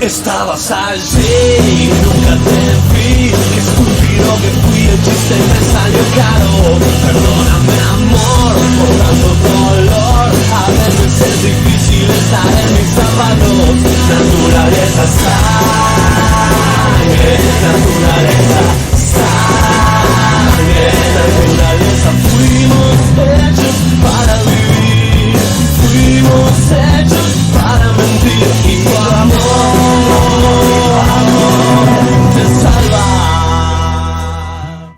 Estabas allí y nunca te vi. Qué estúpido que fui, el chiste me salió caro. Perdóname amor por tanto dolor. A veces es difícil estar en mis zapatos. Natural